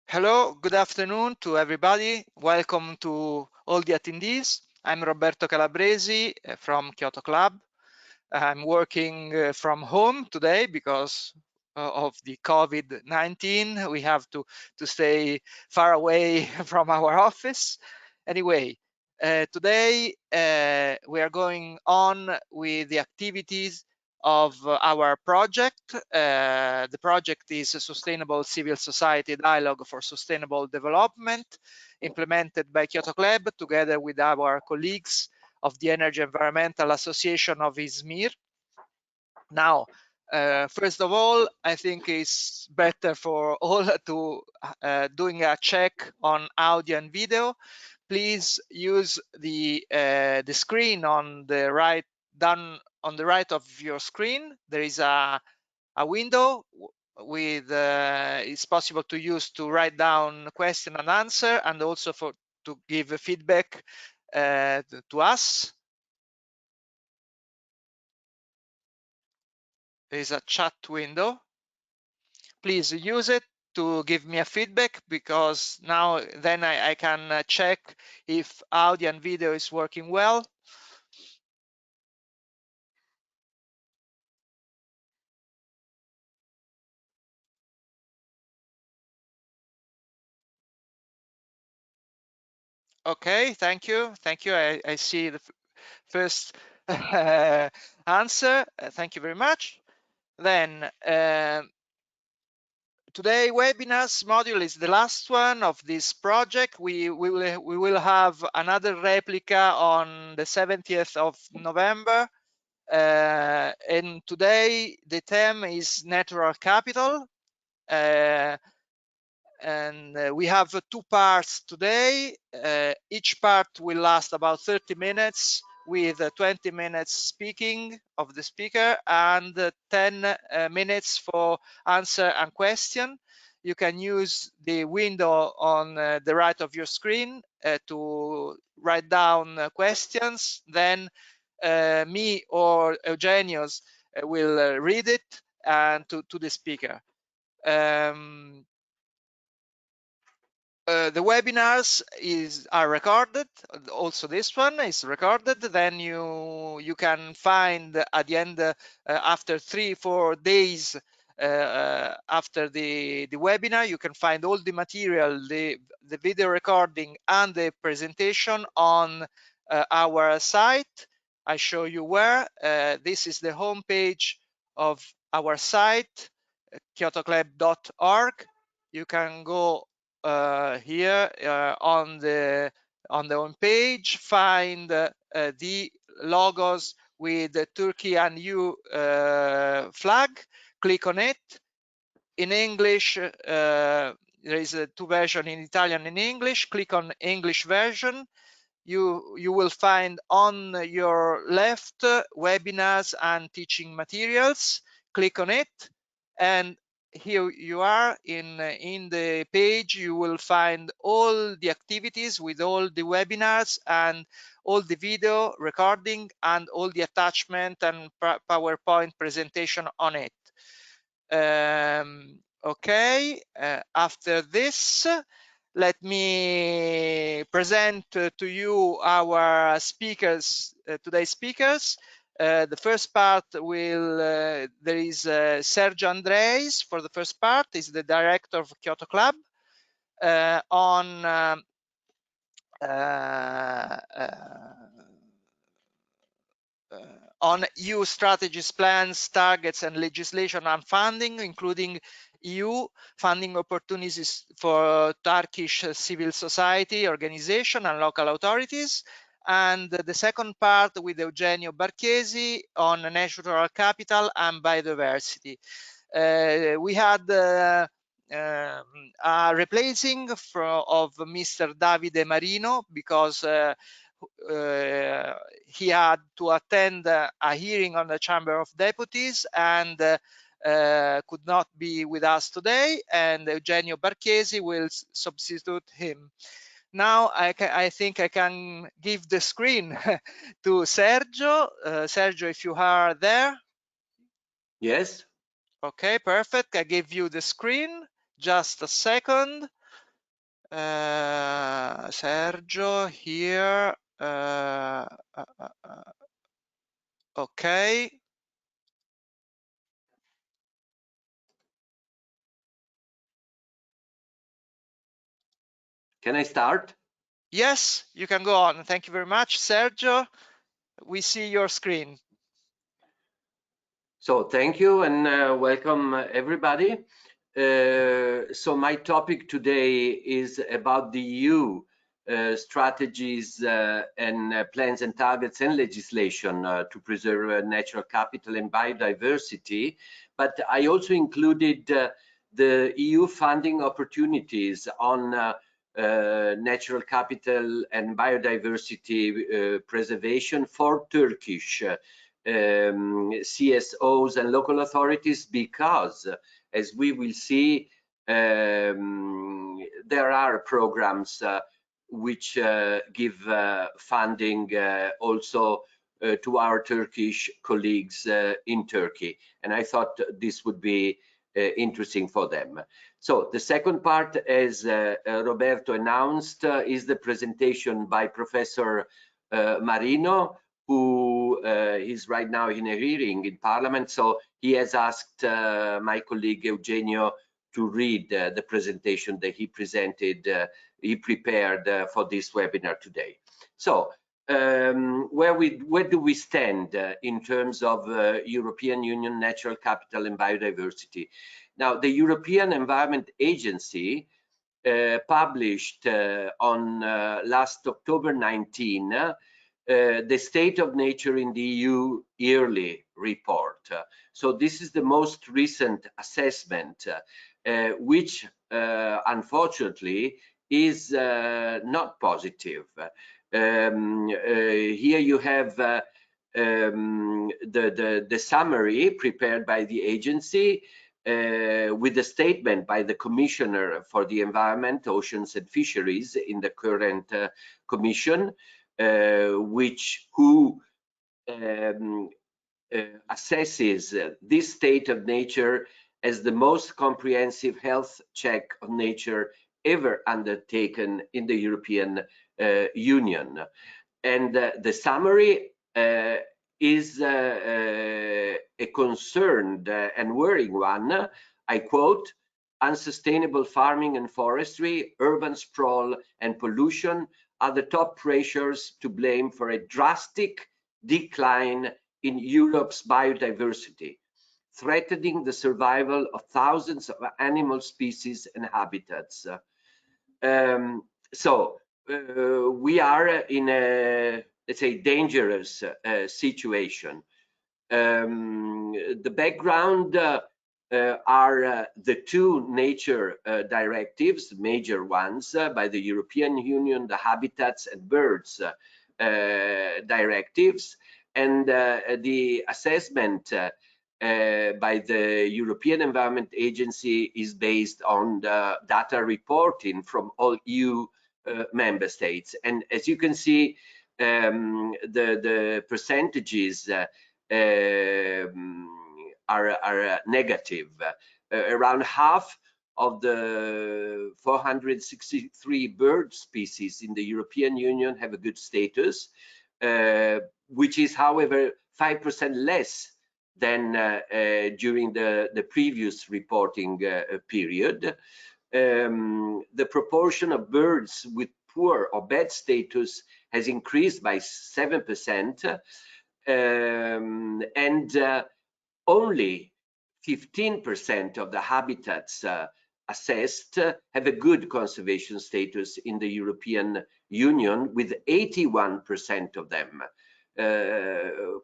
Hello, good afternoon to everybody. Welcome to all the attendees. I'm Roberto Calabresi from Kyoto Club. I'm working from home today because of the COVID-19. We have to stay far away from our office. Anyway, today we are going on with the activities of our project. The project is a Sustainable Civil Society Dialogue for Sustainable Development, implemented by Kyoto Club together with our colleagues of the Energy Environmental Association of Izmir. Now, first of all, I think it's better for all to doing a check on audio and video. Please use the screen on the right, down on the right of your screen. There is a window with it's possible to use to write down question and answer, and also to give feedback to us. There is a chat window. Please use it to give me a feedback, because now then I can check if audio and video is working well. Okay, thank you. I see the first answer. Thank you very much. Then today webinars module is the last one of this project. We will have another replica on the 70th of November. And today the theme is natural capital. We have two parts today. Each part will last about 30 minutes with 20 minutes speaking of the speaker and 10 minutes for answer and question. You can use the window on the right of your screen to write down questions. Then me or Eugenius will read it and to the speaker. The webinars are recorded. Also, this one is recorded. Then you can find at the end, after 3-4 days after the webinar, you can find all the material, the video recording and the presentation on our site. I show you where. This is the homepage of our site, kyotoclub.org. You can go here on the home page, find the logos with the Turkey and EU flag. Click on it. In English, there is two versions, in Italian and English. Click on English version. You will find on your left webinars and teaching materials. Click on it, and here you are in the page. You will find all the activities with all the webinars and all the video recording and all the attachment and PowerPoint presentation on it. Okay, after this, let me present to you our speakers, today's speakers. The first part will, there is Sergio Andreis for the first part, is the director of Kyoto Club on EU strategies, plans, targets, and legislation on funding, including EU funding opportunities for Turkish civil society organization and local authorities. And the second part with Eugenio Barchesi on natural capital and biodiversity. We had a replacing of Mr. Davide Marino, because he had to attend a hearing on the Chamber of Deputies and could not be with us today, and Eugenio Barchesi will substitute him. Now I think I can give the screen to Sergio. Sergio, if you are there. Yes. Okay, perfect. I give you the screen. Just a second. Sergio here. Okay. Can I start? Yes, you can go on. Thank you very much, Sergio. We see your screen. So thank you and welcome everybody. So my topic today is about the EU strategies and plans and targets and legislation to preserve natural capital and biodiversity. But I also included the EU funding opportunities on natural capital and biodiversity preservation for Turkish CSOs and local authorities, because as we will see, there are programs which give funding also to our Turkish colleagues in Turkey, and I thought this would be interesting for them. So the second part, as Roberto announced, is the presentation by Professor Marino, who is right now in a hearing in Parliament. So he has asked my colleague Eugenio to read the presentation that he prepared for this webinar today. So where do we stand in terms of European Union natural capital and biodiversity? Now, the European Environment Agency published on last October 19 the State of Nature in the EU yearly report. So this is the most recent assessment, which unfortunately is not positive. Here you have the summary prepared by the agency with a statement by the Commissioner for the Environment, Oceans and Fisheries in the current Commission, who assesses this state of nature as the most comprehensive health check of nature ever undertaken in the European Union. And the summary is a concerned and worrying one. I quote: unsustainable farming and forestry, urban sprawl and pollution are the top pressures to blame for a drastic decline in Europe's biodiversity, threatening the survival of thousands of animal species and habitats. We are in a, let's say, dangerous situation. The background are the two nature directives, major ones, by the European Union, the Habitats and Birds directives, and the assessment by the European Environment Agency is based on the data reporting from all EU member states. And as you can see, the percentages are negative. Around half of the 463 bird species in the European Union have a good status, which is, however, 5% less than during the previous reporting period. The proportion of birds with poor or bad status has increased by 7%, and only 15% of the habitats assessed have a good conservation status in the European Union, with 81% of them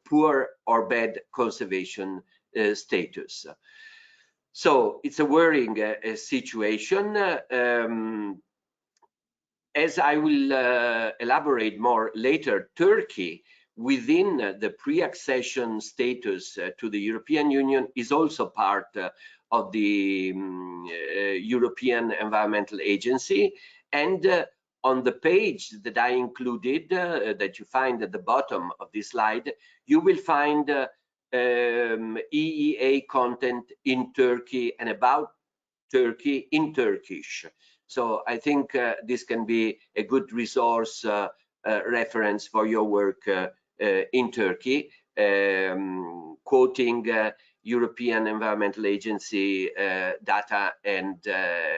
poor or bad conservation status. So it's a worrying situation. As I will elaborate more later, Turkey, within the pre-accession status to the European Union, is also part of the European Environmental Agency. And on the page that I included, that you find at the bottom of this slide, you will find EEA content in Turkey and about Turkey in Turkish. So I think this can be a good resource reference for your work in Turkey, quoting European Environmental Agency data and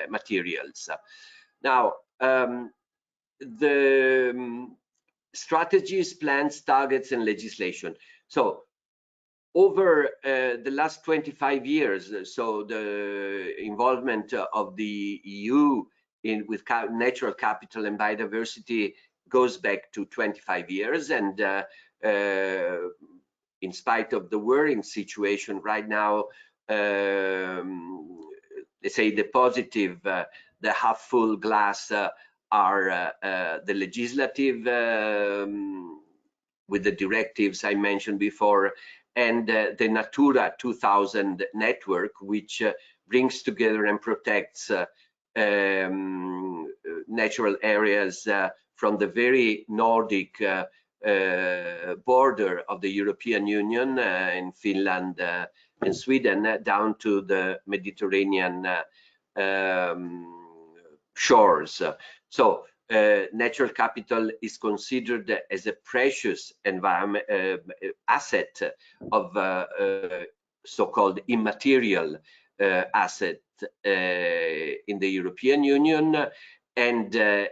materials. Now, the strategies, plans, targets, and legislation. So over the last 25 years, so the involvement of the EU with natural capital and biodiversity goes back to 25 years. And in spite of the worrying situation right now, let's say the positive, the half full glass are the legislative with the directives I mentioned before, and the Natura 2000 network, which brings together and protects natural areas from the very Nordic border of the European Union in Finland and Sweden down to the Mediterranean shores. So natural capital is considered as a precious environment asset of so-called immaterial asset in the European Union, and there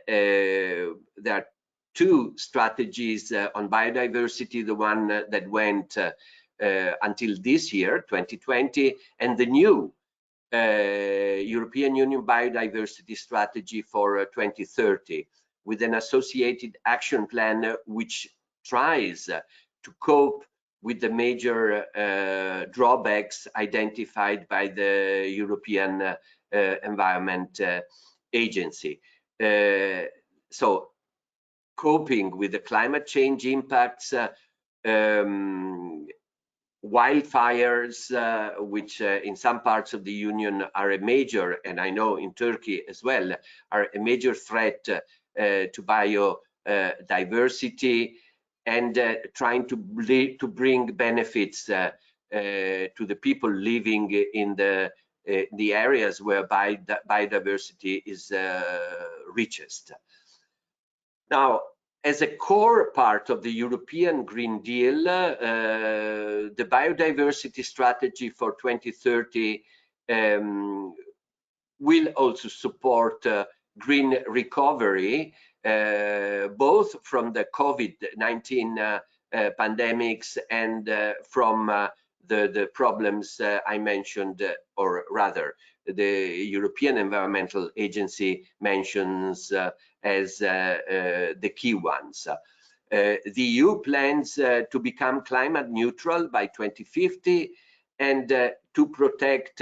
are two strategies on biodiversity: the one that went until this year, 2020, and the new European Union Biodiversity Strategy for 2030, with an associated action plan which tries to cope with the major drawbacks identified by the European Environment Agency. So coping with the climate change impacts, wildfires, which in some parts of the Union are a major, and I know in Turkey as well, are a major threat to biodiversity, and trying to bring benefits to the people living in the areas where biodiversity is richest. Now, as a core part of the European Green Deal, the biodiversity strategy for 2030 will also support green recovery, both from the COVID-19 pandemics and from the problems I mentioned, or rather, the European Environmental Agency mentions as the key ones. The EU plans to become climate neutral by 2050 and to protect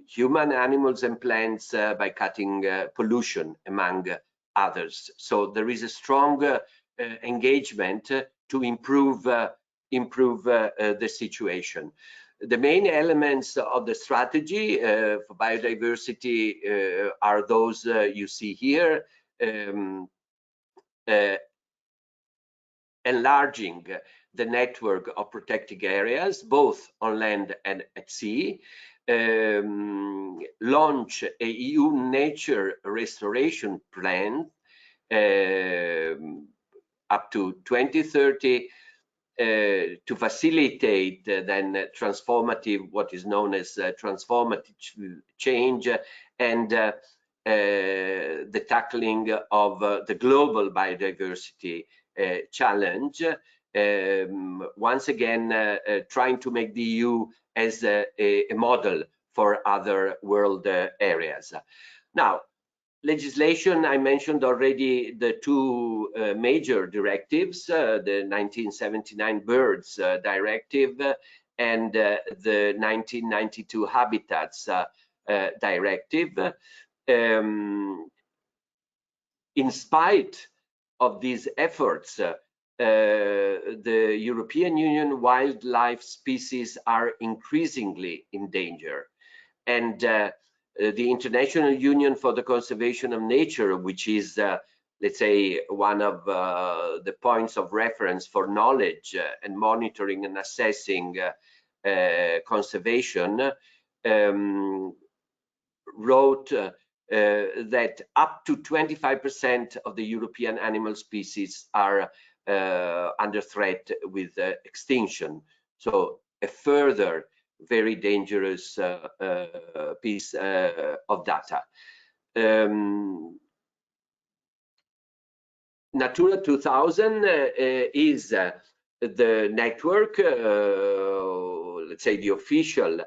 human, animals, and plants by cutting pollution, among others. So there is a strong engagement to improve the situation. The main elements of the strategy for biodiversity are those you see here. Enlarging the network of protected areas, both on land and at sea. Launch a EU nature restoration plan up to 2030 to facilitate then what is known as transformative change, and the tackling of the global biodiversity challenge. Once again, trying to make the EU as a model for other world areas. Now, legislation, I mentioned already the two major directives, the 1979 Birds Directive and the 1992 Habitats Directive. In spite of these efforts, the European Union wildlife species are increasingly in danger. And the International Union for the Conservation of Nature, which is, let's say, one of the points of reference for knowledge and monitoring and assessing conservation, wrote that up to 25% of the European animal species are under threat with extinction. So a further very dangerous piece of data. Natura 2000 is the network, let's say the official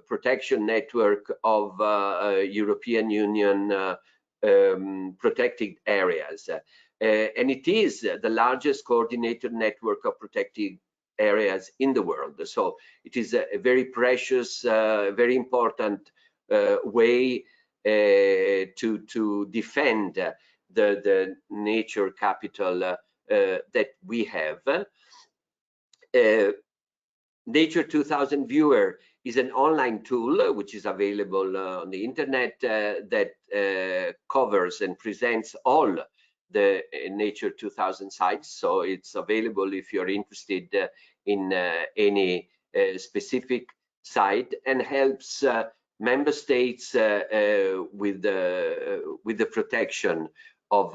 protection network of European Union protected areas. And it is the largest coordinated network of protected areas in the world. So it is a very precious, very important way to defend the nature capital that we have. Nature 2000 Viewer is an online tool which is available on the internet that covers and presents all the Nature 2000 sites. So it's available if you're interested in any specific site, and helps member states with the protection of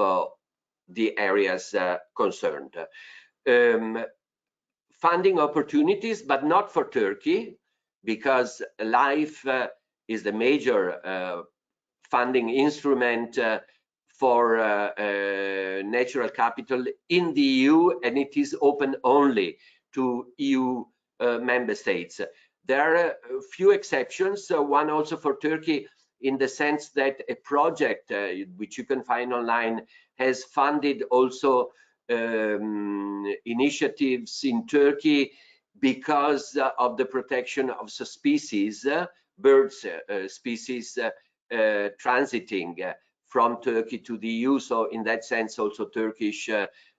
the areas concerned. Funding opportunities, but not for Turkey, because LIFE is the major funding instrument for natural capital in the EU, and it is open only to EU member states. There are a few exceptions, one also for Turkey, in the sense that a project which you can find online has funded also initiatives in Turkey because of the protection of species, birds species transiting from Turkey to the EU. So in that sense, also Turkish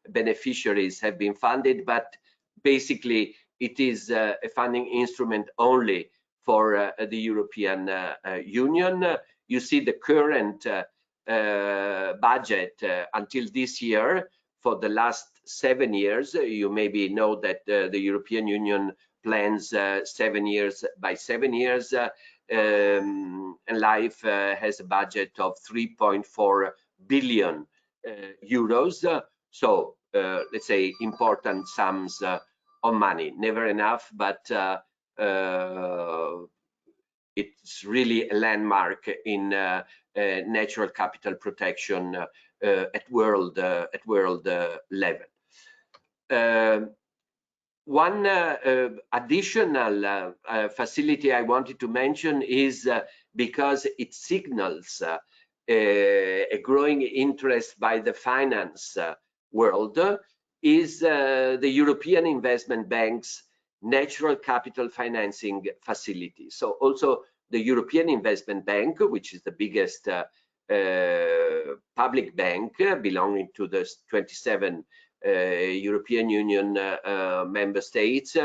beneficiaries have been funded, but basically it is a funding instrument only for the European Union. You see the current budget until this year. For the last 7 years, you maybe know that the European Union plans 7 years by 7 years, and LIFE has a budget of 3.4 billion euros. So let's say important sums of money. Never enough, but it's really a landmark in natural capital protection at world level. One additional facility I wanted to mention is because it signals a growing interest by the finance world, is the European Investment Bank's natural capital financing facility. So also the European Investment Bank, which is the biggest public bank belonging to the 27 European Union member states,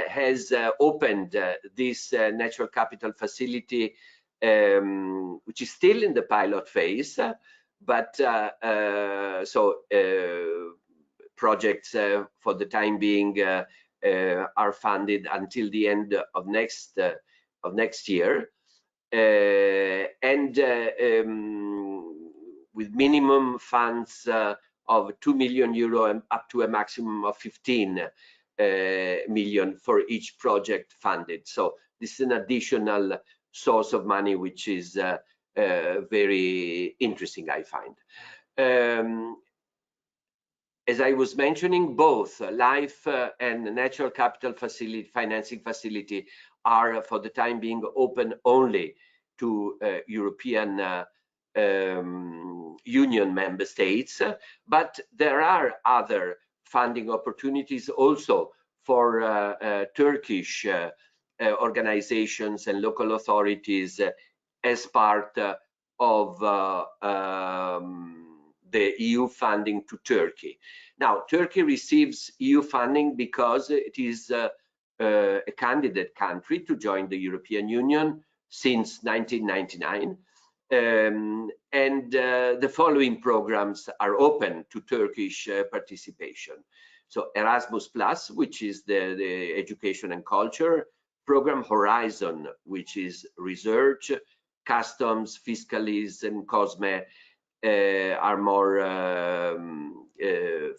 has opened this natural capital facility, which is still in the pilot phase, but so projects for the time being are funded until the end of next year, and with minimum funds of 2 million euro and up to a maximum of 15 million for each project funded. So this is an additional source of money, which is very interesting, I find. As I was mentioning, both LIFE and natural capital facility, financing facility, are for the time being open only to European Union member states, but there are other funding opportunities also for Turkish organizations and local authorities as part of the EU funding to Turkey. Now, Turkey receives EU funding because it is a candidate country to join the European Union since 1999. And the following programs are open to Turkish participation. So Erasmus Plus, which is the education and culture program, Horizon, which is research, customs, fiscalis, and COSME are more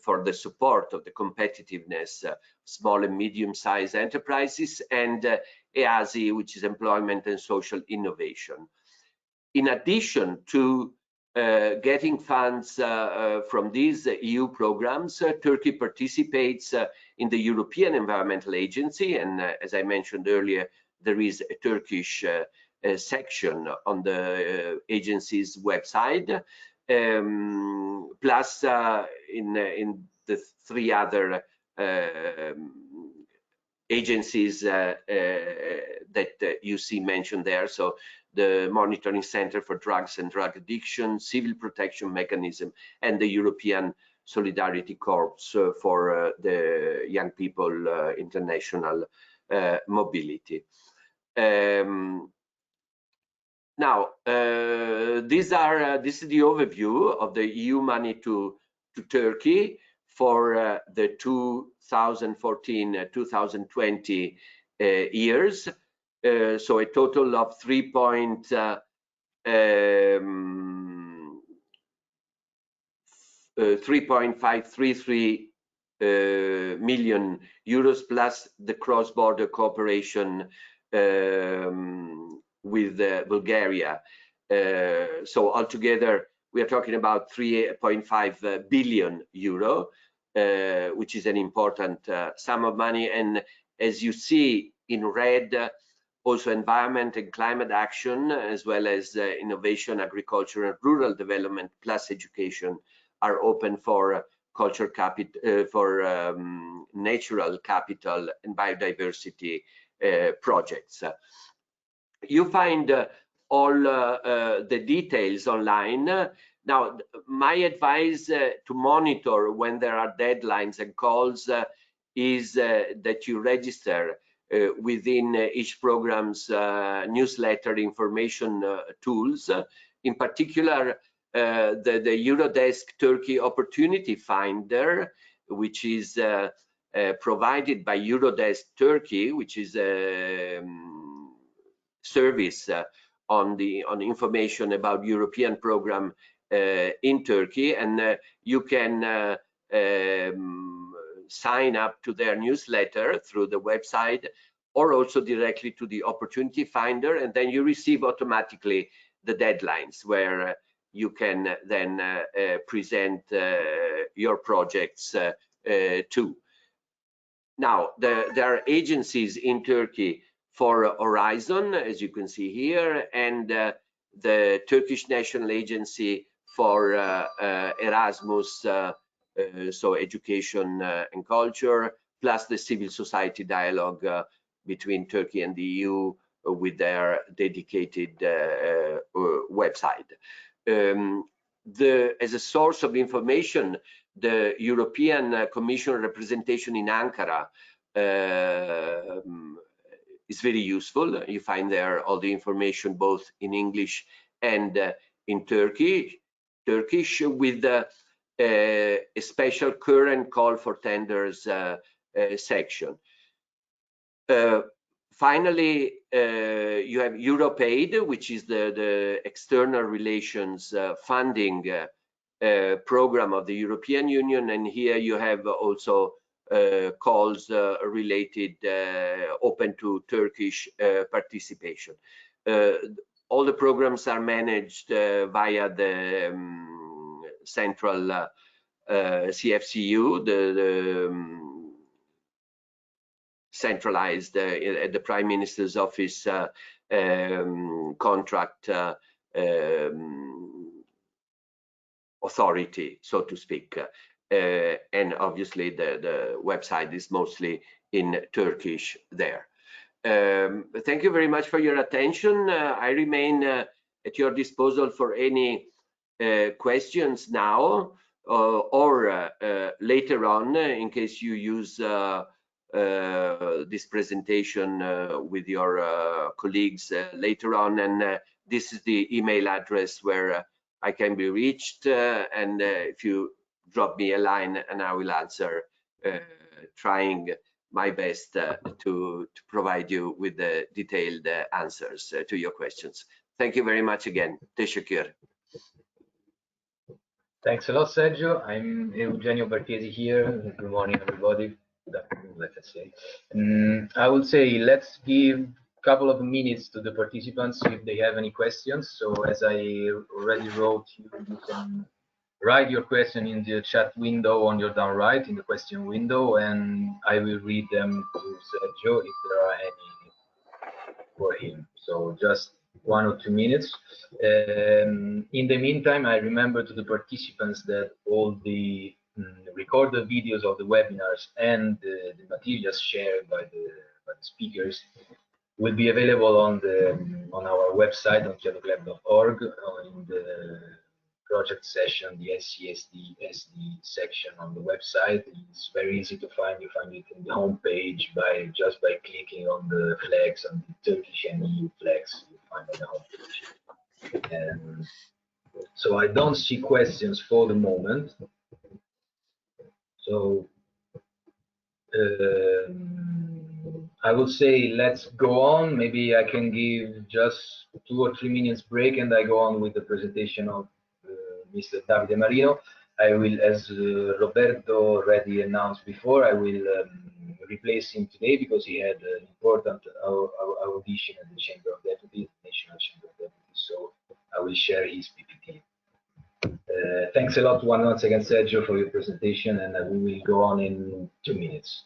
for the support of the competitiveness small and medium-sized enterprises, and EASI, which is employment and social innovation. In addition to getting funds from these EU programs, Turkey participates in the European Environmental Agency, and as I mentioned earlier, there is a Turkish section on the agency's website, plus in the three other agencies that you see mentioned there. So the Monitoring Center for Drugs and Drug Addiction, Civil Protection Mechanism, and the European Solidarity Corps for the young people international mobility. Now, this is the overview of the EU money to Turkey for the 2014-2020 years. So a total of 3.533 million euros plus the cross-border cooperation with Bulgaria. So altogether, we are talking about 3.5 billion euro, which is an important sum of money. And as you see in red, also environment and climate action, as well as innovation, agriculture, and rural development, plus education, are open for culture capital, for natural capital and biodiversity projects. You find all the details online. Now, my advice to monitor when there are deadlines and calls is that you register within each program's newsletter information tools. In particular, the Eurodesk Turkey Opportunity Finder, which is provided by Eurodesk Turkey, which is a service on information about European program in Turkey, and you can sign up to their newsletter through the website, or also directly to the Opportunity Finder, and then you receive automatically the deadlines where you can then present your projects too. Now, there are agencies in Turkey for Horizon, as you can see here, and the Turkish National Agency for Erasmus, so education and culture, plus the civil society dialogue between Turkey and the EU with their dedicated website. As a source of information, the European Commission representation in Ankara is very useful. You find there all the information both in English and in Turkish, with a special current call for tenders section. Finally, you have Europaid, which is the external relations funding program of the European Union, and here you have also calls related open to Turkish participation. All the programs are managed via the central CFCU, the centralized at the Prime Minister's office contract authority, so to speak. And obviously the website is mostly in Turkish there. Thank you very much for your attention. I remain at your disposal for any questions now or later on, in case you use this presentation with your colleagues later on. And this is the email address where I can be reached, and if you drop me a line and I will answer, trying my best to provide you with the detailed answers to your questions. Thank you very much again. Teşekkür. Thanks a lot, Sergio. I'm Eugenio Bartiesi here. Good morning, everybody. Good afternoon, let's say. I would say let's give a couple of minutes to the participants if they have any questions. So as I already wrote, you can write your question in the chat window on your down right, in the question window, and I will read them to Sergio if there are any for him. So just 1 or 2 minutes. In the meantime, I remember to the participants that all the recorded videos of the webinars and the materials shared by the speakers will be available on our website on chiodogleb.org in the project session, the SCSD SD section on the website. It's very easy to find. You find it in the home page just by clicking on the flags, on the Turkish and EU flags. You find on the home page. And so I don't see questions for the moment. So I would say let's go on. Maybe I can give just 2 or 3 minutes break and I go on with the presentation of Mr. Davide Marino. I will, as Roberto already announced before, I will replace him today because he had an important audition at the Chamber of Deputies, National Chamber of Deputies. So I will share his PPT. Thanks a lot once again, Sergio, for your presentation, and we will go on in 2 minutes.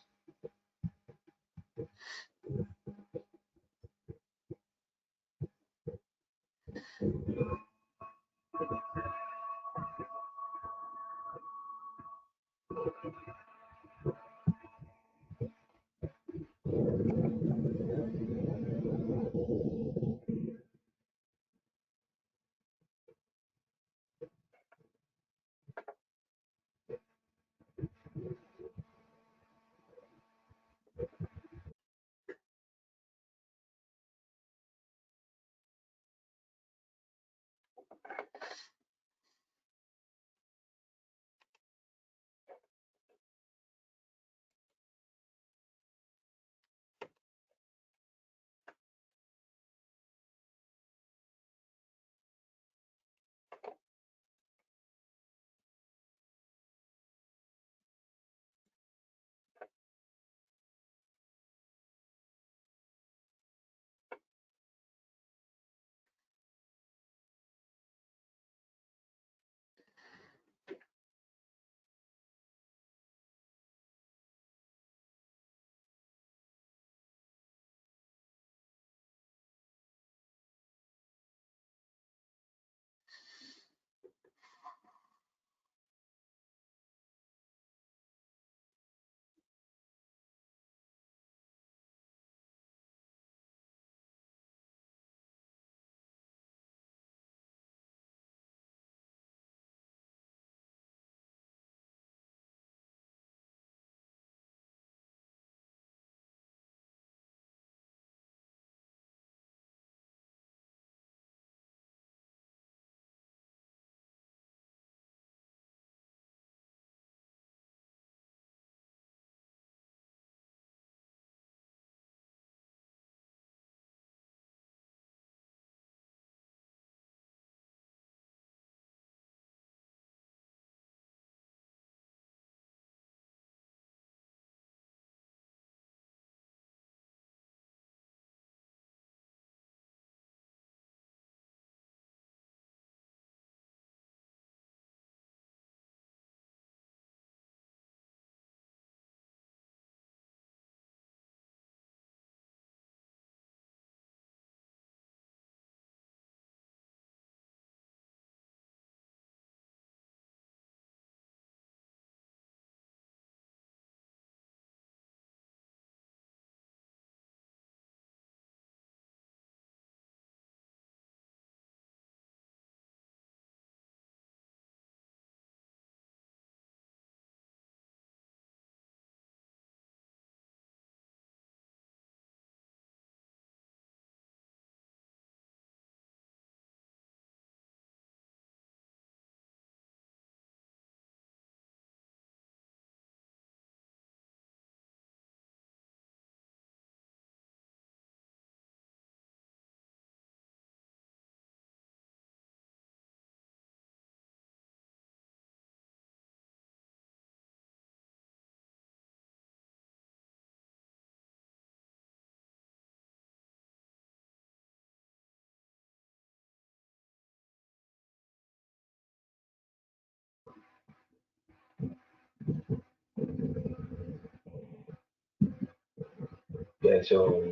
Okay, so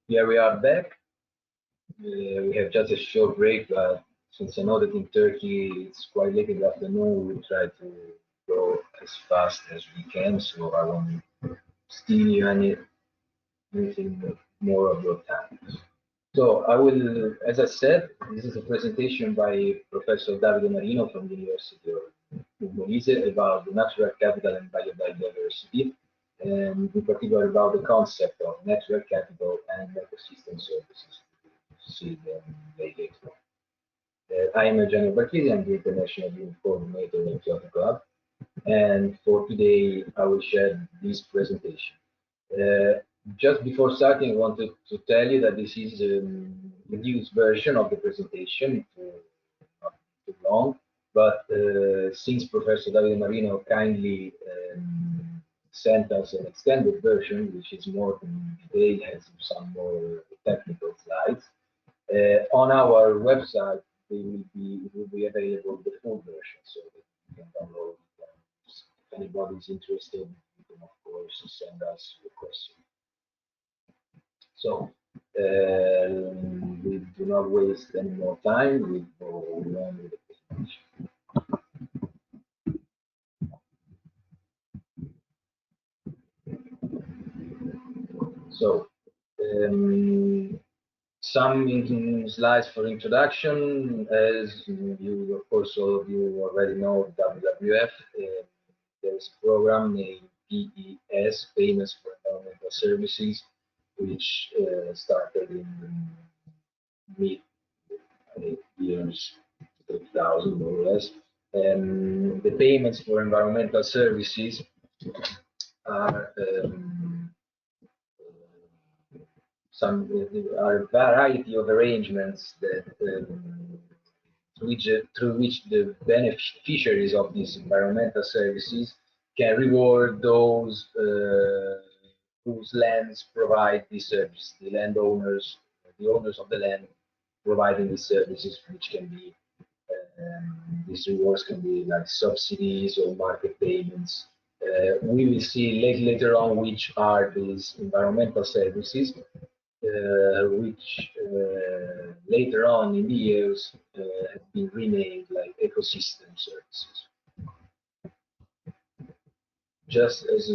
here we are back. We have just a short break, but since I know that in Turkey it's quite late in the afternoon, we try to go as fast as we can, so I won't steal you anything more of your time. So I will, as I said, this is a presentation by Professor Davide Marino from the University of Molise about the natural capital and biodiversity, and in particular about the concept of natural capital and ecosystem services. See them later. I am Eugenio Barchesi, I'm the International Youth Coordinator in Kyoto Club, and for today I will share this presentation. Just before starting, I wanted to tell you that this is a reduced version of the presentation, not too long, but since Professor Davide Marino kindly sent us an extended version, which is more detailed, has some more technical slides, on our website, it will be available the full version, so that you can download it. If anybody is interested, you can of course send us your question. So we do not waste any more time. We go on with the presentation. So some slides for introduction. As you, of course, all of you already know, WWF. There's a program named PES, Payments for Environmental Services, which started in mid years 2000, more or less. The payments for environmental services are a variety of arrangements that through which the beneficiaries of these environmental services can reward those whose lands provide these services, the landowners, the owners of the land providing these services, which can be these rewards can be like subsidies or market payments. We will see later on which are these environmental services, which later on in the years have been renamed like ecosystem services. Just as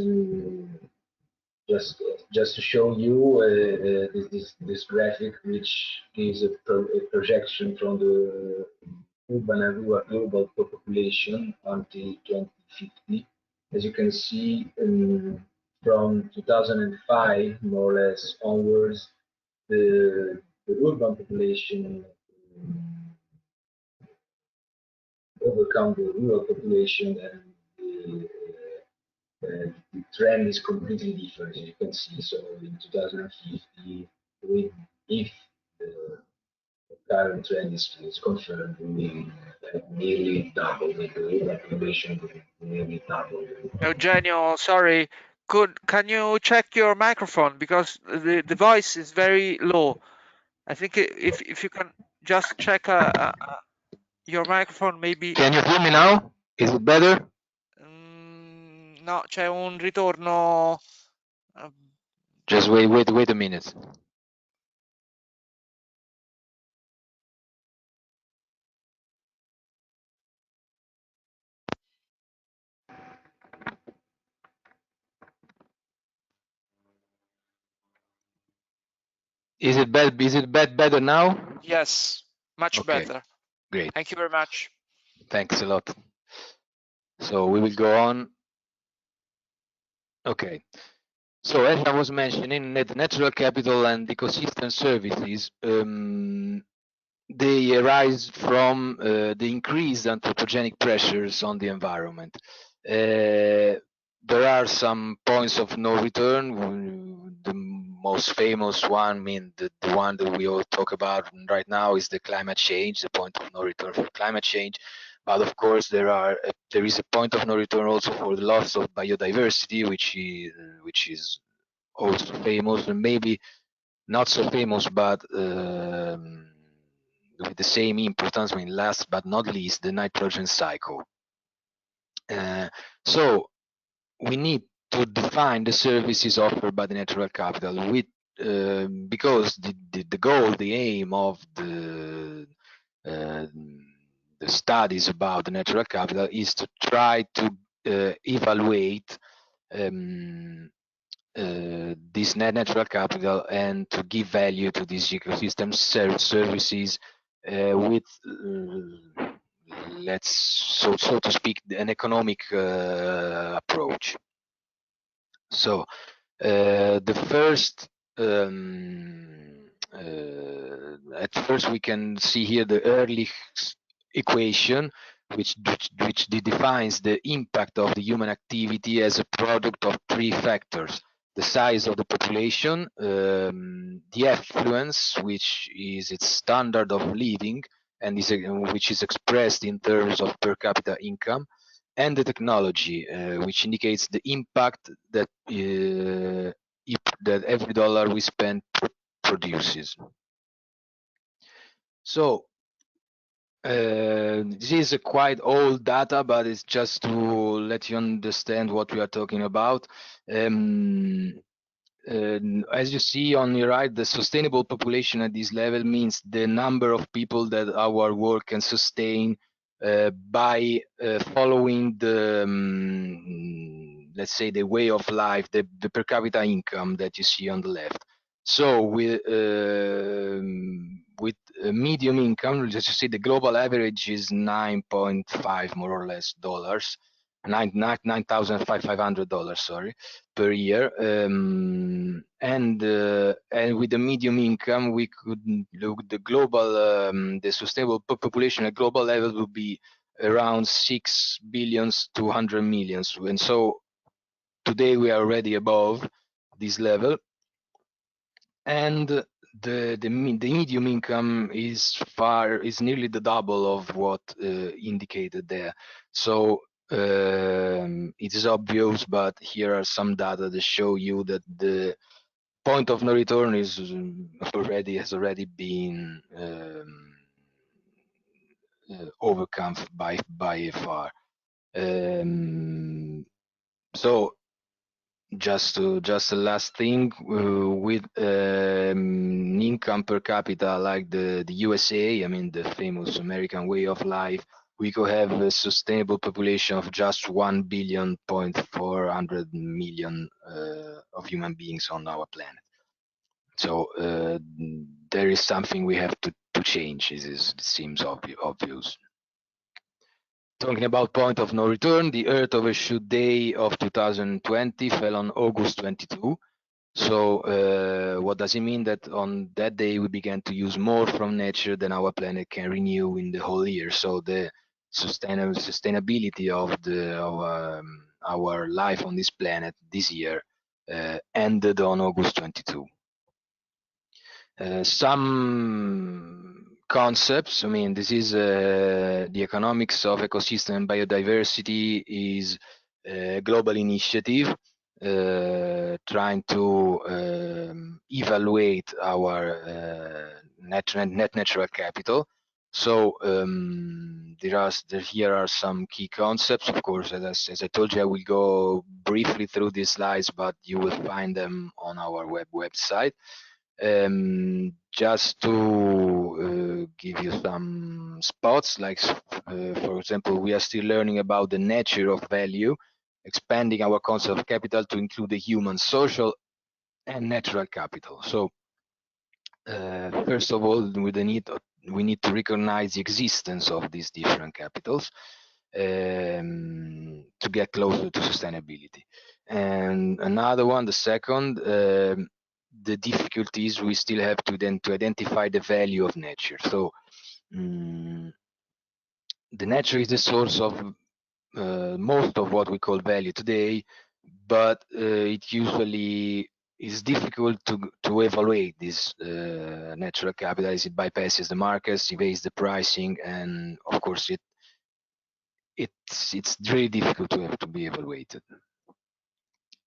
just to show you this graphic, which gives a projection from the urban and rural global population until 2050. As you can see, from 2005 more or less onwards, the urban population overcome the rural population, and the trend is completely different, as you can see. So in 2050, if the current trend is confirmed, we will nearly double the urban population, nearly double. Eugenio, sorry, can you check your microphone because the voice is very low. I think if you can just check your microphone, maybe. Can you hear me now? Is it better? No, c'è un ritorno. Just wait a minute. Is it better now? Yes, much Okay, better. great. Thank you very much. Thanks a lot. So we will go on. Okay. So as I was mentioning, the natural capital and ecosystem services, they arise from the increased anthropogenic pressures on the environment. There are some points of no return. The most famous one, I mean, the one that we all talk about right now is the climate change, the point of no return for climate change. But of course, there is a point of no return also for the loss of biodiversity, which is also famous, and maybe not so famous, but with the same importance. I mean, last but not least, the nitrogen cycle. So we need to define the services offered by the natural capital with because the goal, the aim of uh, the studies about the natural capital is to try to evaluate this natural capital and to give value to these ecosystem services with let's so to speak an economic approach. So the first at first we can see here the Ehrlich's equation which defines the impact of the human activity as a product of three factors: the size of the population, the affluence, which is its standard of living and which is expressed in terms of per capita income, and the technology, which indicates the impact that that every dollar we spend produces. So this is a quite old data, but it's just to let you understand what we are talking about. As you see on your right, the sustainable population at this level means the number of people that our work can sustain by following the let's say the way of life, the per capita income that you see on the left. So with medium income, as you see, the global average is 9.5 more or less dollars, $9,500, sorry, per year. And with the medium income, we could look the global, the sustainable population at global level would be around 6 billions to 100 millions. And so today we are already above this level. And the medium income is nearly the double of what indicated there. So it is obvious, but here are some data that show you that the point of no return is has already been overcome by far. So just the last thing, with income per capita like the USA, I mean the famous American way of life, we could have a sustainable population of just 1.4 billion of human beings on our planet. So there is something we have to change. It seems obvious. Talking about point of no return, the Earth overshoot day of 2020 fell on August 22. So what does it mean? That on that day we began to use more from nature than our planet can renew in the whole year. So the sustainability of our life on this planet this year ended on August 22. Some concepts, I mean, this is the economics of ecosystem and biodiversity is a global initiative trying to evaluate our net natural capital. So here are some key concepts. Of course, as I told you, I will go briefly through these slides, but you will find them on our website. Just to give you some spots, like for example, we are still learning about the nature of value, expanding our concept of capital to include the human, social, and natural capital. So first of all, we need to recognize the existence of these different capitals to get closer to sustainability. And another one, the second, the difficulties we still have to identify the value of nature. So the nature is the source of most of what we call value today, but it usually is difficult to evaluate this natural capital as it bypasses the markets, evades the pricing, and of course it's really difficult to have to be evaluated.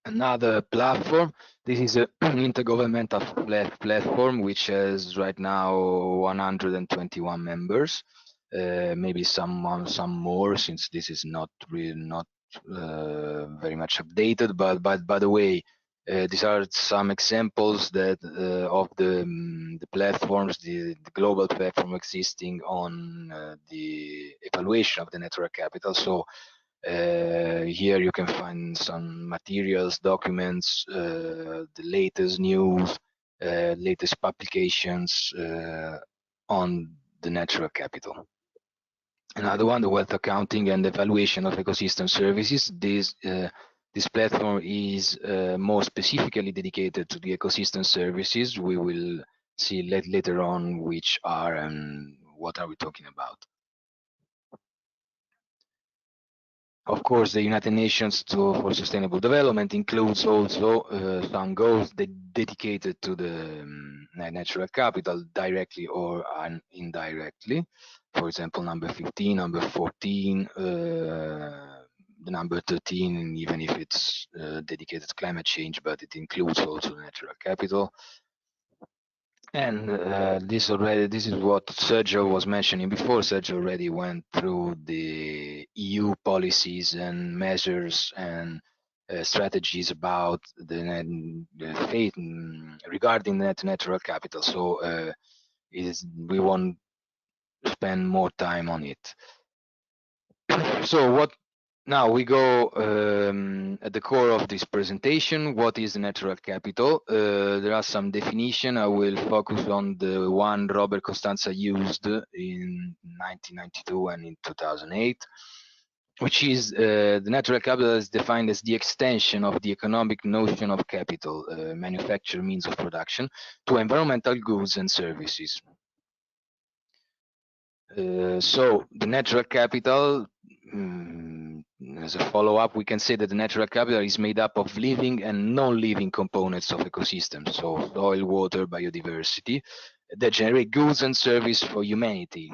Another platform, this is an intergovernmental platform which has right now 121 members, maybe some more, since this is not very much updated. But by the way, these are some examples that of the platforms, the global platform existing on the evaluation of the natural capital. So here you can find some materials, documents, the latest news, latest publications on the natural capital. Another one, the wealth accounting and evaluation of ecosystem services. This platform is more specifically dedicated to the ecosystem services. We will see later on which are and what are we talking about. Of course, the United Nations for Sustainable Development includes also some goals dedicated to the natural capital, directly or indirectly. For example, number 15, number 14, the number 13, even if it's dedicated to climate change, but it includes also the natural capital. And this is what Sergio was mentioning before. Sergio already went through the EU policies and measures and strategies about the fate regarding natural capital. So we won't spend more time on it. So now we go at the core of this presentation. What is the natural capital? There are some definition. I will focus on the one Robert Costanza used in 1992 and in 2008, which is the natural capital is defined as the extension of the economic notion of capital, manufacture means of production, to environmental goods and services. So the natural capital, as a follow-up, we can say that the natural capital is made up of living and non-living components of ecosystems, so soil, water, biodiversity, that generate goods and service for humanity.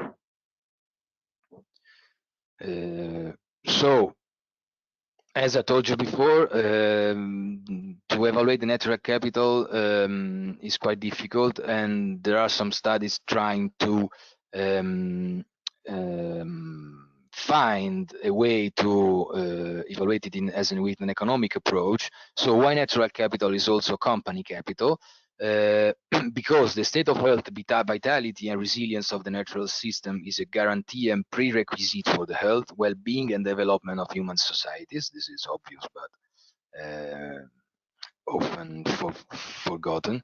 So, as I told you before, to evaluate the natural capital is quite difficult, and there are some studies trying to find a way to evaluate it with an economic approach. So why natural capital is also company capital? Because the state of health, vitality, and resilience of the natural system is a guarantee and prerequisite for the health, well-being, and development of human societies. This is obvious, but often forgotten.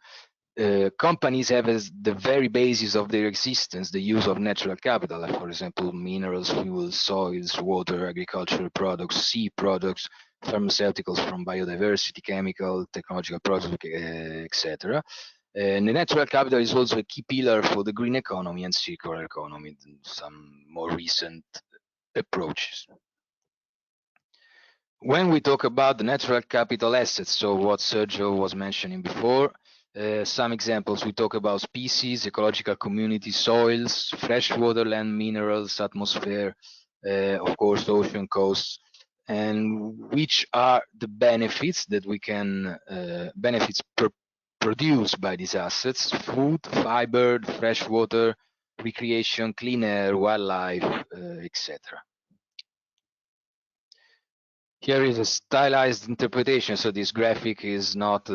Companies have as the very basis of their existence the use of natural capital, like for example, minerals, fuels, soils, water, agricultural products, sea products, pharmaceuticals from biodiversity, chemical, technological products, etc. And the natural capital is also a key pillar for the green economy and circular economy, some more recent approaches. When we talk about the natural capital assets, so what Sergio was mentioning before, some examples, we talk about species, ecological communities, soils, freshwater, land minerals, atmosphere, of course, ocean coasts, and which are the benefits that we can, produced by these assets: food, fiber, fresh water, recreation, clean air, wildlife, etc. Here is a stylized interpretation, so this graphic is not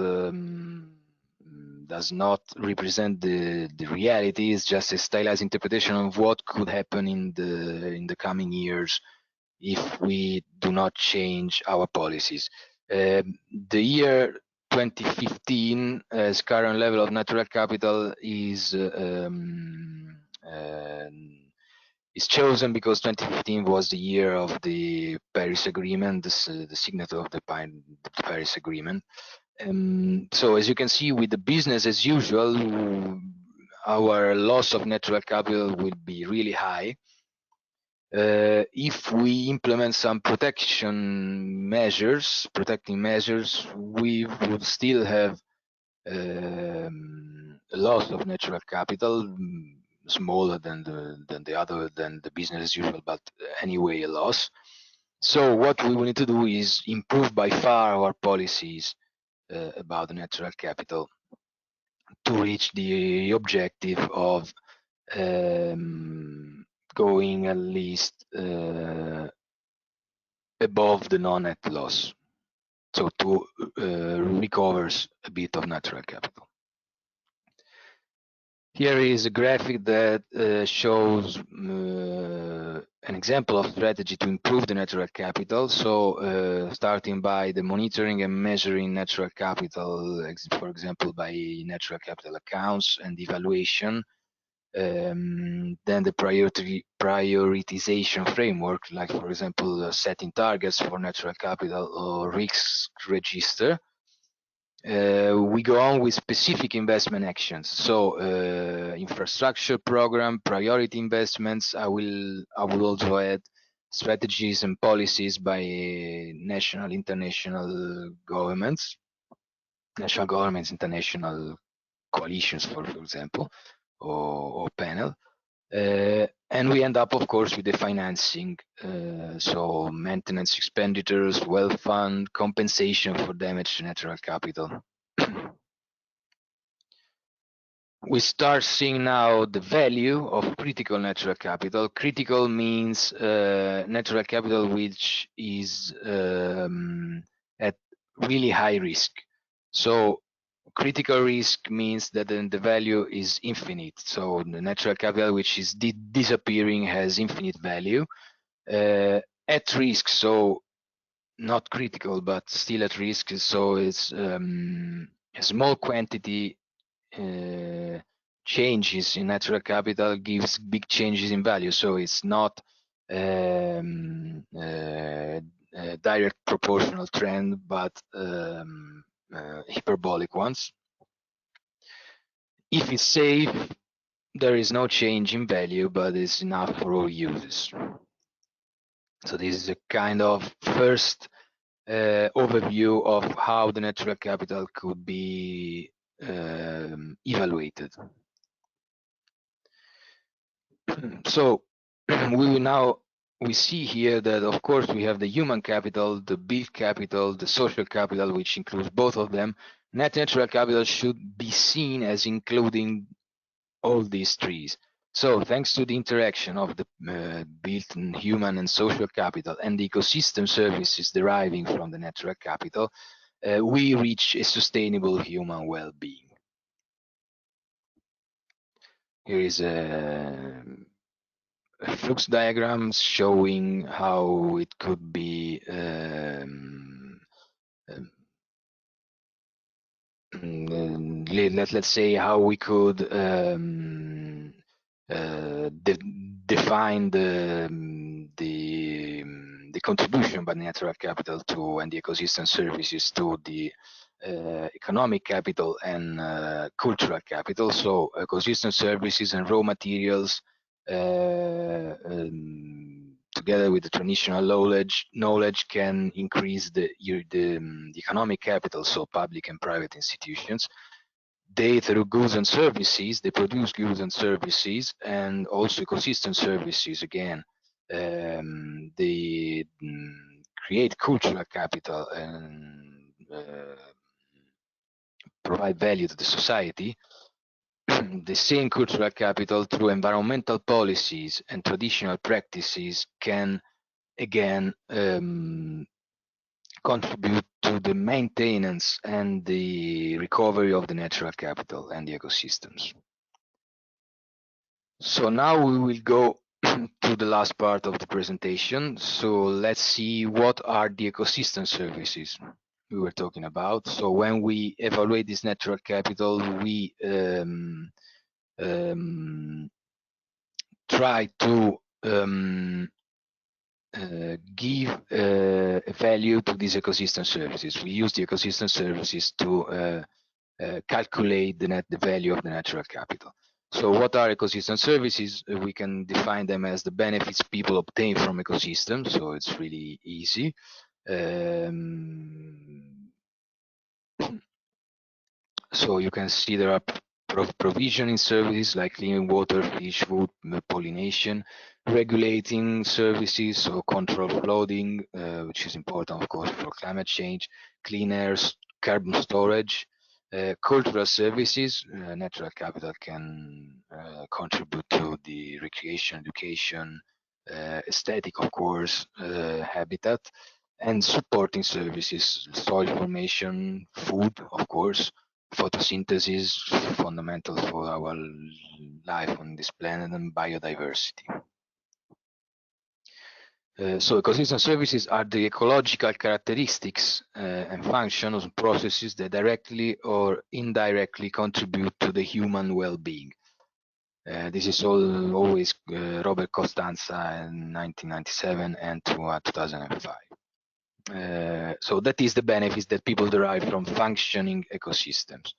does not represent the reality. It's just a stylized interpretation of what could happen in the coming years if we do not change our policies. The year 2015, as current level of natural capital is chosen because 2015 was the year of the Paris Agreement, the signature of the Paris Agreement. So as you can see, with the business as usual, our loss of natural capital will be really high. If we implement some protecting measures, we would still have a loss of natural capital, smaller than the business as usual, but anyway a loss. So what we will need to do is improve by far our policies about the natural capital to reach the objective of going at least above the non-net loss, so to recovers a bit of natural capital. Here is a graphic that shows an example of strategy to improve the natural capital. So starting by the monitoring and measuring natural capital, for example, by natural capital accounts and evaluation. Then the prioritization framework, like for example, setting targets for natural capital or risk register. We go on with specific investment actions. So infrastructure program, priority investments. I will also add strategies and policies by national, international governments, international coalitions, for example, or panel. And we end up, of course, with the financing. So maintenance expenditures, wealth fund, compensation for damage to natural capital. We start seeing now the value of critical natural capital. Critical means natural capital which is at really high risk. So critical risk means that then the value is infinite. So the natural capital which is disappearing has infinite value. At risk, so not critical but still at risk. So it's a small quantity changes in natural capital gives big changes in value. So it's not a direct proportional trend, but hyperbolic ones. If it's safe, there is no change in value, but it's enough for all users. So this is a kind of first overview of how the natural capital could be evaluated. So we see here that of course we have the human capital, the built capital, the social capital, which includes both of them. Net natural capital should be seen as including all these trees. So thanks to the interaction of the built and human and social capital and the ecosystem services deriving from the natural capital, we reach a sustainable human well-being. Here is a flux diagram showing how it could be let's say how we could define the contribution by natural capital to and the ecosystem services to the economic capital and cultural capital. So ecosystem services and raw materials together with the traditional knowledge can increase the economic capital, so public and private institutions. They, through goods and services, they produce goods and services, and also ecosystem services again. They create cultural capital and provide value to the society. The same cultural capital through environmental policies and traditional practices can again contribute to the maintenance and the recovery of the natural capital and the ecosystems. So now we will go to the last part of the presentation. So let's see what are the ecosystem services we were talking about. So when we evaluate this natural capital, we try to give a value to these ecosystem services. We use the ecosystem services to calculate the value of the natural capital. So what are ecosystem services? We can define them as the benefits people obtain from ecosystems. So it's really easy. So you can see there are provisioning services like clean water, fish, food, pollination, regulating services, so control flooding, which is important, of course, for climate change, clean air, carbon storage, cultural services. Natural capital can contribute to the recreation, education, aesthetic, of course, habitat, and supporting services, soil formation, food, of course, photosynthesis, fundamental for our life on this planet, and biodiversity. So ecosystem services are the ecological characteristics and functions of processes that directly or indirectly contribute to the human well-being. This is always Robert Costanza in 1997 and 2005. So that is the benefits that people derive from functioning ecosystems.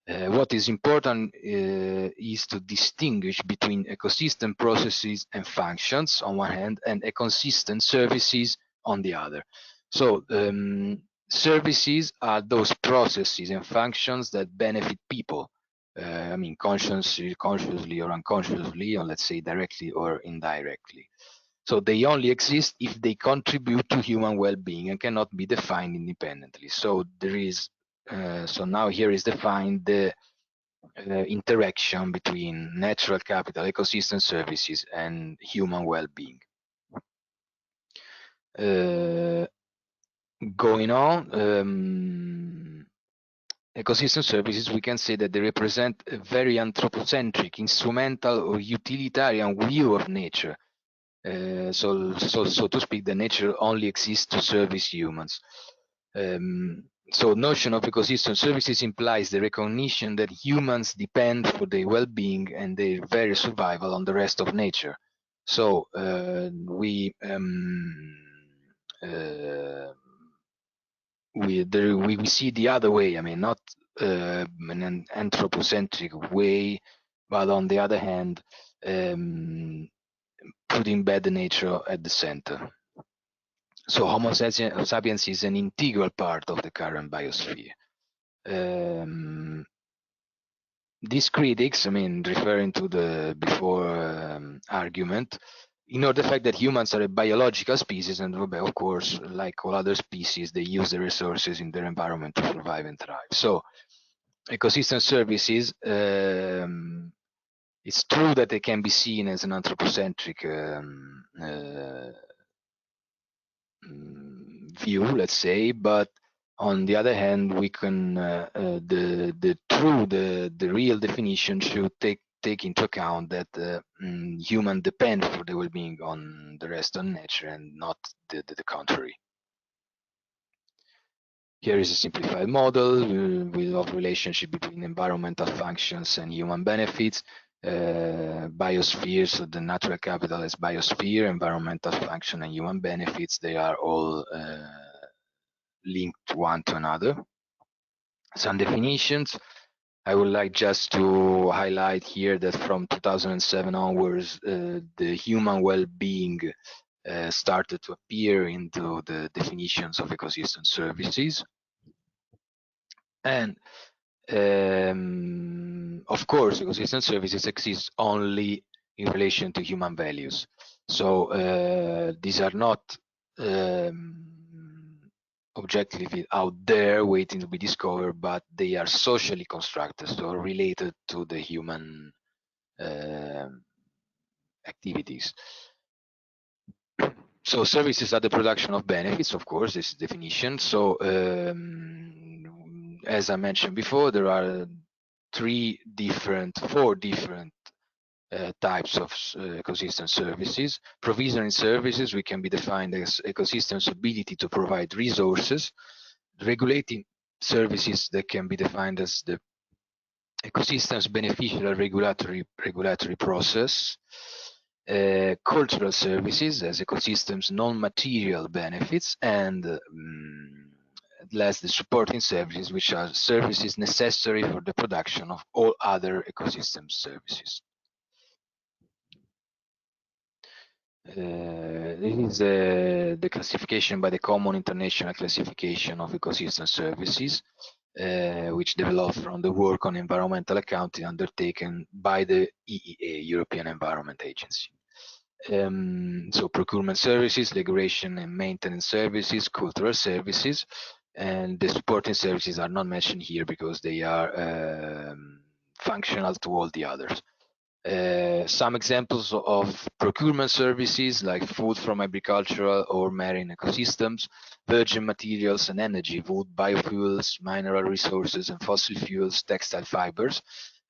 What is important is to distinguish between ecosystem processes and functions on one hand and ecosystem services on the other. So services are those processes and functions that benefit people. I mean, consciously or unconsciously, or let's say directly or indirectly. So they only exist if they contribute to human well-being and cannot be defined independently. So there is, so now here is defined the interaction between natural capital, ecosystem services, and human well-being. Going on, ecosystem services, we can say that they represent a very anthropocentric, instrumental, or utilitarian view of nature. So to speak, the nature only exists to service humans. So notion of ecosystem services implies the recognition that humans depend for their well-being and their very survival on the rest of nature. So we see the other way. I mean, not in an anthropocentric way, but on the other hand, putting bad nature at the center. So Homo sapiens is an integral part of the current biosphere. These critics, I mean, referring to the before argument, ignore the fact that humans are a biological species, and of course, like all other species, they use the resources in their environment to survive and thrive. So ecosystem services, it's true that they can be seen as an anthropocentric view, let's say, but on the other hand, we can the real definition should take into account that human depend for the well-being on the rest of nature and not the contrary. Here is a simplified model of relationship between environmental functions and human benefits. Biosphere, so the natural capital is biosphere, environmental function and human benefits, they are all linked one to another. Some definitions. I would like just to highlight here that from 2007 onwards, the human well-being started to appear into the definitions of ecosystem services. And of course, ecosystem services exist only in relation to human values. So these are not objectively out there waiting to be discovered, but they are socially constructed, so related to the human activities. So services are the production of benefits, of course, this is the definition. So as I mentioned before, there are four different types of ecosystem services. Provisioning services, we can be defined as ecosystem's ability to provide resources. Regulating services, that can be defined as the ecosystem's beneficial regulatory process. Cultural services as ecosystems non-material benefits, and at last the supporting services, which are services necessary for the production of all other ecosystem services. This is the classification by the Common International Classification of Ecosystem Services, which developed from the work on environmental accounting undertaken by the EEA, European Environment Agency. So procurement services, regulation and maintenance services, cultural services, and the supporting services are not mentioned here because they are functional to all the others. Some examples of procurement services like food from agricultural or marine ecosystems, virgin materials and energy, wood, biofuels, mineral resources and fossil fuels, textile fibers,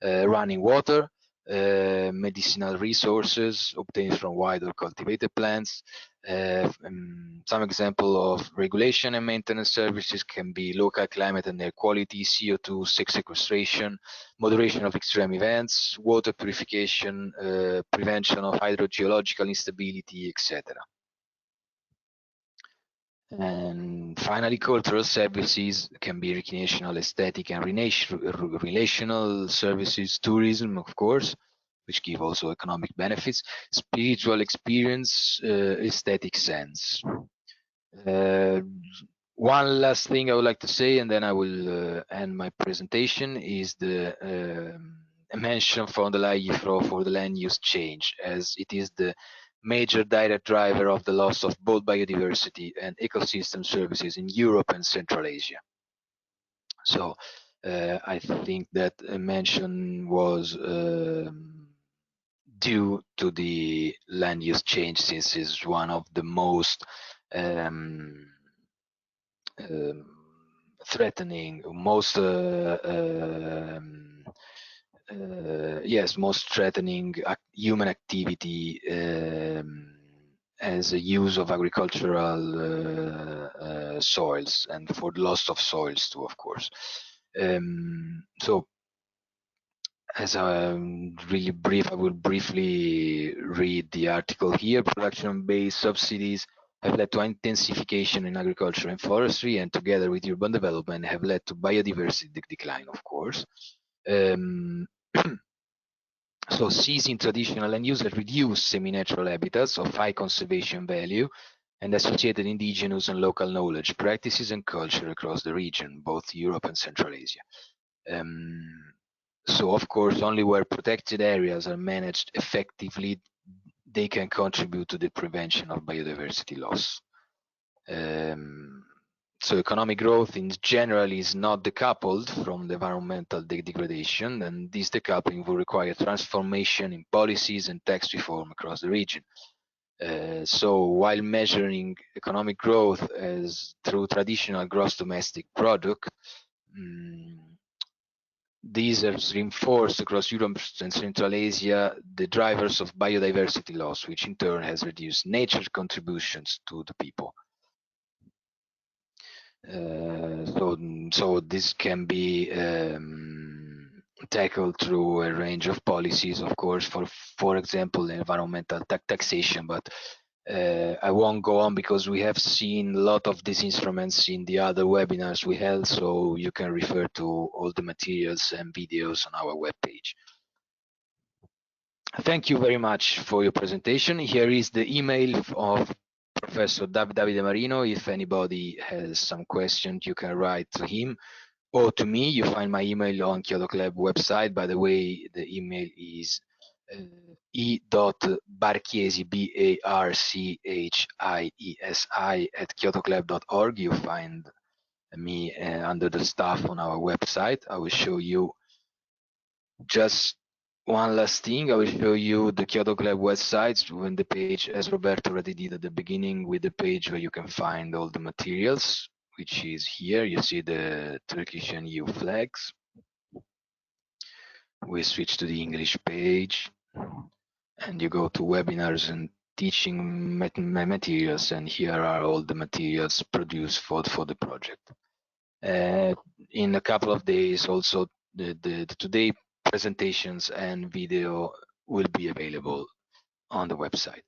running water, medicinal resources obtained from wild or cultivated plants. Some example of regulation and maintenance services can be local climate and air quality, CO2 sequestration, moderation of extreme events, water purification, prevention of hydrogeological instability, etc. And finally, cultural services can be recreational, aesthetic, and relational services, tourism, of course, which give also economic benefits, spiritual experience, aesthetic sense. One last thing I would like to say, and then I will end my presentation, is the mention from the LAIFRO for the land use change, as it is the major direct driver of the loss of both biodiversity and ecosystem services in Europe and Central Asia. So I think that a mention was due to the land use change, since it's one of the most threatening, most most threatening human activity as a use of agricultural soils, and for the loss of soils too, of course. So as I'm really brief, I will briefly read the article here. Production-based subsidies have led to intensification in agriculture and forestry, and together with urban development have led to biodiversity decline, of course. So seizing traditional land use has reduced semi-natural habitats of high conservation value and associated indigenous and local knowledge, practices and culture across the region, both Europe and Central Asia. So of course, only where protected areas are managed effectively, they can contribute to the prevention of biodiversity loss. So economic growth in general is not decoupled from the environmental degradation, and this decoupling will require transformation in policies and tax reform across the region. So while measuring economic growth as through traditional gross domestic product, these have reinforced across Europe and Central Asia the drivers of biodiversity loss, which in turn has reduced nature's contributions to the people. So this can be tackled through a range of policies, of course, for example, environmental taxation, but I won't go on because we have seen a lot of these instruments in the other webinars we held, so you can refer to all the materials and videos on our webpage. Thank you very much for your presentation. Here is the email of Professor Davide Marino. If anybody has some questions, you can write to him or to me. You find my email on Kyoto Club website. By the way, the email is e.barchiesi, barchiesi @kyotoclub.org. You find me under the staff on our website. I will show you just one last thing. I will show you the Kyoto Club website when the page, as Roberto already did at the beginning, with the page where you can find all the materials, which is here. You see the Turkish and EU flags. We switch to the English page, and you go to webinars and teaching materials, and here are all the materials produced for the project. In a couple of days, also the today presentations and video will be available on the website.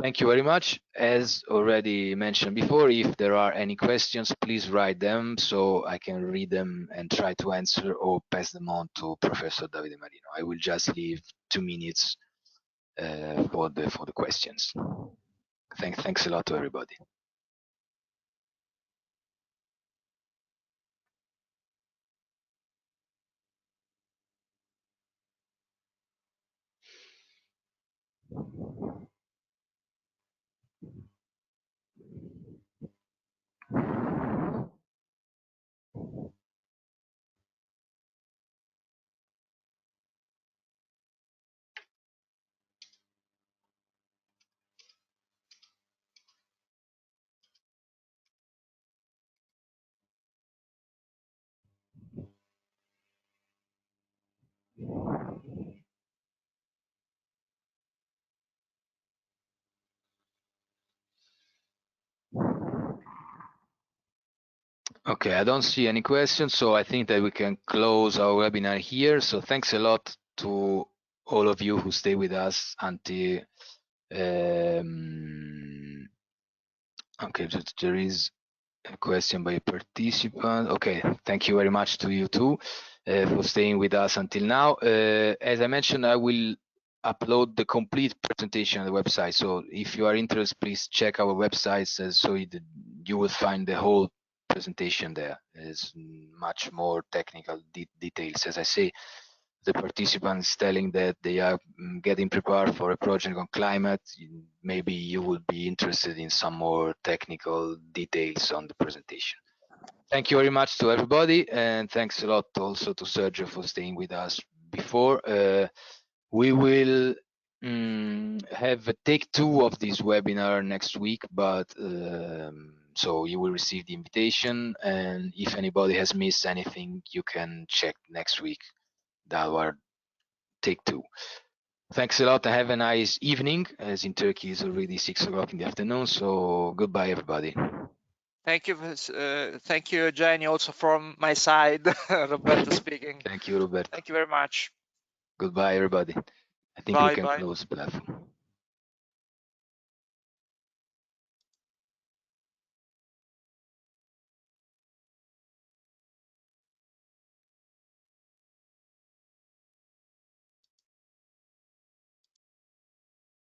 Thank you very much. As already mentioned before, if there are any questions, please write them so I can read them and try to answer or pass them on to Professor Davide Marino. I will just leave 2 minutes for the questions. Thanks a lot to everybody. Okay, I don't see any questions, so I think that we can close our webinar here. So thanks a lot to all of you who stay with us until okay, there is a question by a participant. Okay, thank you very much to you too for staying with us until now. As I mentioned, I will upload the complete presentation on the website. So if you are interested, please check our website so you will find the whole presentation there. There's much more technical details. As I say, the participants telling that they are getting prepared for a project on climate. Maybe you will be interested in some more technical details on the presentation. Thank you very much to everybody, and thanks a lot also to Sergio for staying with us before. We will have a take 2 of this webinar next week, but so you will receive the invitation, and if anybody has missed anything, you can check next week our take 2. Thanks a lot and have a nice evening, as in Turkey it's already 6 o'clock in the afternoon. So goodbye, everybody. Thank you, Jenny, also from my side. Roberto speaking. Thank you, Roberto. Thank you very much. Goodbye, everybody. I think we can close the platform.